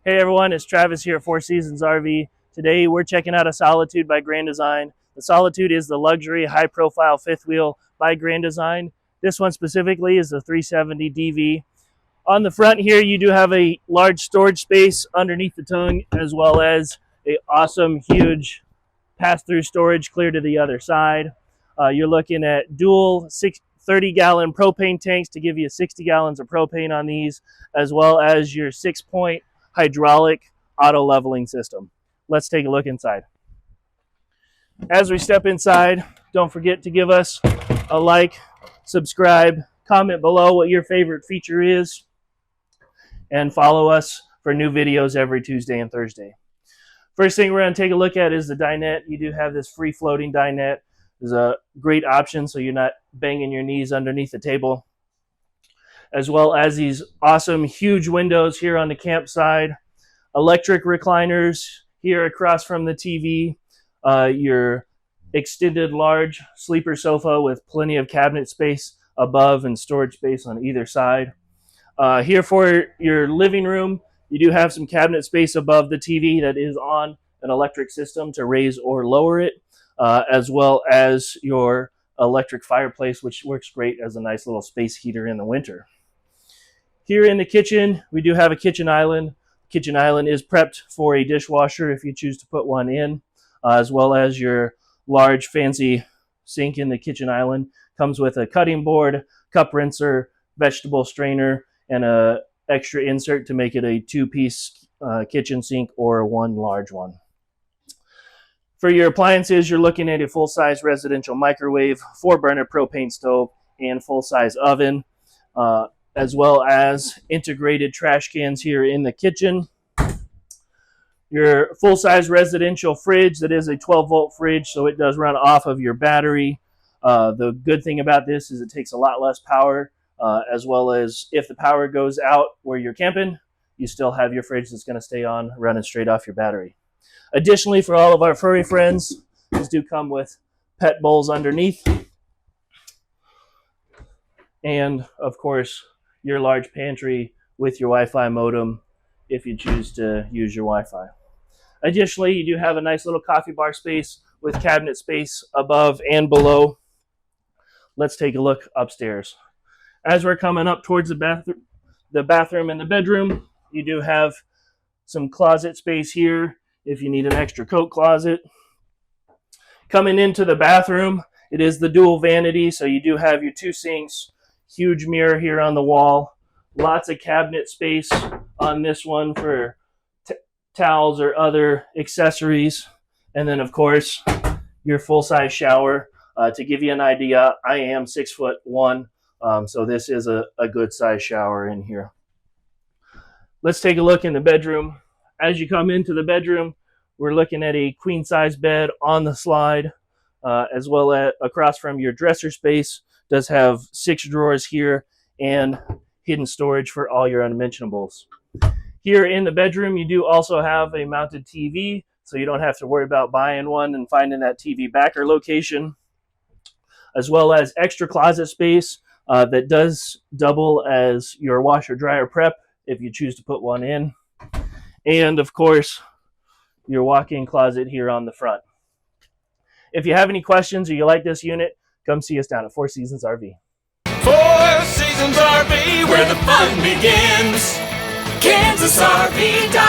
Hey everyone, it's Travis here at Four Seasons RV. Today we're checking out a Solitude by Grand Design. The Solitude is the luxury high-profile fifth wheel by Grand Design. This one specifically is the 370 DV. On the front here you do have a large storage space underneath the tongue, as well as a awesome huge pass-through storage clear to the other side. You're looking at dual 30-gallon propane tanks to give you 60 gallons of propane on these, as well as your 6-point hydraulic auto leveling system. Let's take a look inside. As we step inside, don't forget to give us a like, subscribe, comment below what your favorite feature is, and follow us for new videos every Tuesday and Thursday. First thing we're going to take a look at is the dinette. You do have this free floating dinette. It's a great option so you're not banging your knees underneath the table, as well as these awesome huge windows here on the campsite, electric recliners here across from the TV, your extended large sleeper sofa with plenty of cabinet space above and storage space on either side. Here for your living room, you do have some cabinet space above the TV that is on an electric system to raise or lower it, as well as your electric fireplace, which works great as a nice little space heater in the winter. Here in the kitchen, we do have a kitchen island. Kitchen island is prepped for a dishwasher if you choose to put one in, as well as your large fancy sink in the kitchen island. Comes with a cutting board, cup rinser, vegetable strainer, and a extra insert to make it a two-piece kitchen sink or one large one. For your appliances, you're looking at a full-size residential microwave, 4-burner propane stove, and full-size oven, as well as integrated trash cans here in the kitchen. Your full-size residential fridge, that is a 12-volt fridge, so it does run off of your battery. The good thing about this is it takes a lot less power, as well as if the power goes out where you're camping, you still have your fridge that's going to stay on, running straight off your battery. Additionally, for all of our furry friends, these do come with pet bowls underneath. And, of course, your large pantry with your Wi-Fi modem if you choose to use your Wi-Fi. Additionally, you do have a nice little coffee bar space with cabinet space above and below. Let's take a look upstairs. As we're coming up towards the bathroom and the bedroom, you do have some closet space here if you need an extra coat closet. Coming into the bathroom, it is the dual vanity, so you do have your two sinks, huge mirror here on the wall, lots of cabinet space on this one for towels or other accessories, and then of course your full-size shower. To give you an idea, I am 6'1", so this is a good size shower in here. Let's take a look in the bedroom. As you come into the bedroom, we're looking at a queen size bed on the slide, as well as across from your dresser space. Does have 6 drawers here and hidden storage for all your unmentionables. Here in the bedroom, you do also have a mounted TV, so you don't have to worry about buying one and finding that TV backer location, as well as extra closet space that does double as your washer dryer prep if you choose to put one in. And of course, your walk-in closet here on the front. If you have any questions or you like this unit, come see us down at Four Seasons RV. Four Seasons RV, where the fun begins. KansasRV.com